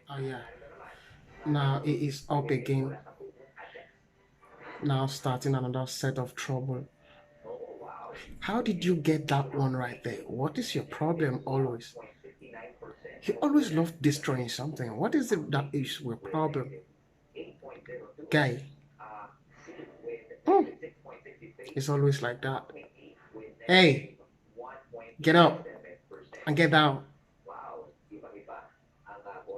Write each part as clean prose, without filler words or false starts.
Oh yeah. Now it is up again. Now starting another set of trouble. How did you get that one right there? What is your problem always? You always love destroying something. What is it that is your problem? Guy. Hmm. It's always like that. Hey, get up and get down.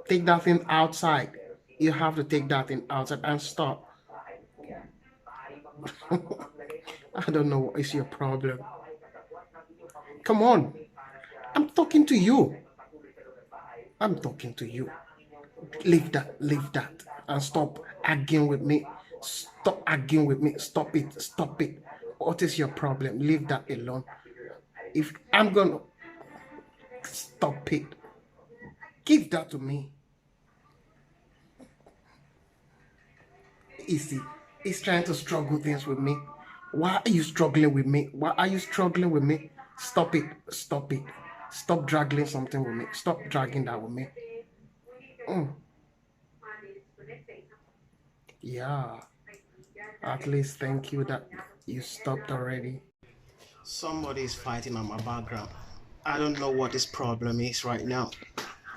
Take that thing outside. You have to take that thing outside and stop. I don't know what is your problem. Come on. I'm talking to you. I'm talking to you. Leave that, and stop arguing with me. Stop arguing with me. Stop it. Stop it. What is your problem? Leave that alone. If I'm gonna stop it, give that to me. Easy. He's trying to struggle things with me. Why are you struggling with me? Why are you struggling with me? Stop it. Stop it. Stop dragging something with me. Stop dragging that with me. Mm. Yeah. At least thank you that you stopped already. Somebody is fighting on my background. I don't know what his problem is right now.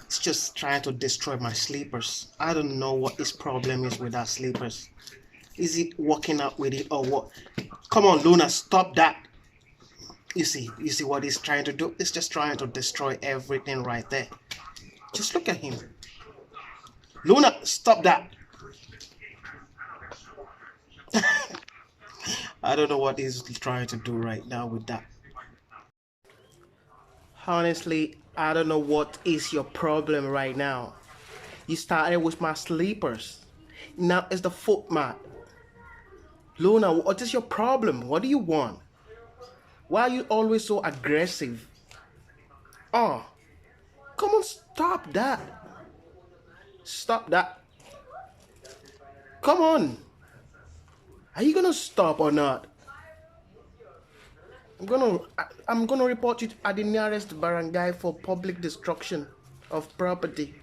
It's just trying to destroy my sleepers. I don't know what his problem is with our sleepers. Is he working out with it or what? Come on, Luna, stop that. You see what he's trying to do? He's just trying to destroy everything right there. Just look at him. Luna, stop that. I don't know what he's trying to do right now with that. Honestly, I don't know what is your problem right now. You started with my sleepers. Now it's the foot mat. Luna, what is your problem? What do you want? Why are you always so aggressive? Oh, come on, stop that. Stop that. Come on. Are you gonna stop or not? I'm gonna report you at the nearest barangay for public destruction of property.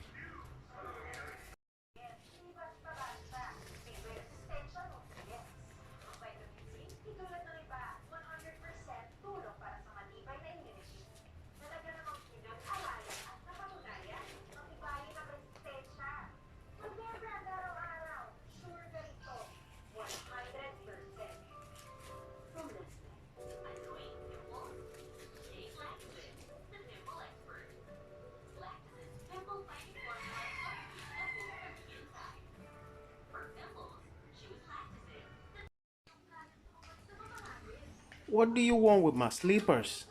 What do you want with my sleepers?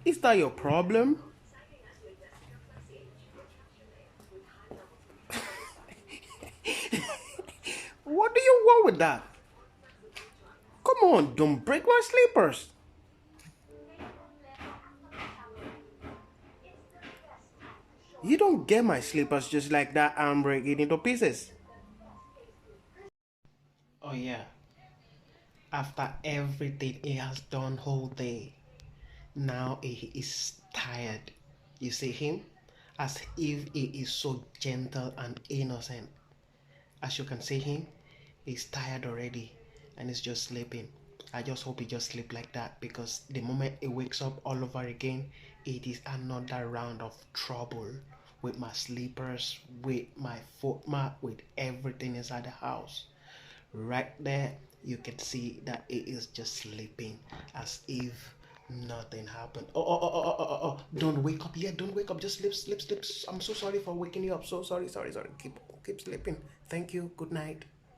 Is that your problem? What do you want with that? Come on, don't break my sleepers. You don't get my sleepers just like that and break it into pieces. Oh yeah, after everything he has done whole day, now he is tired. You see him? As if he is so gentle and innocent. As you can see him, he's tired already and he's just sleeping. I just hope he just sleep like that, because the moment he wakes up all over again, it is another round of trouble with my sleepers, with my foot mat, with everything inside the house. Right there, you can see that he is just sleeping as if nothing happened. Oh. Don't wake up yet. Don't wake up. Just sleep. I'm so sorry for waking you up. So sorry. Keep sleeping. Thank you. Good night.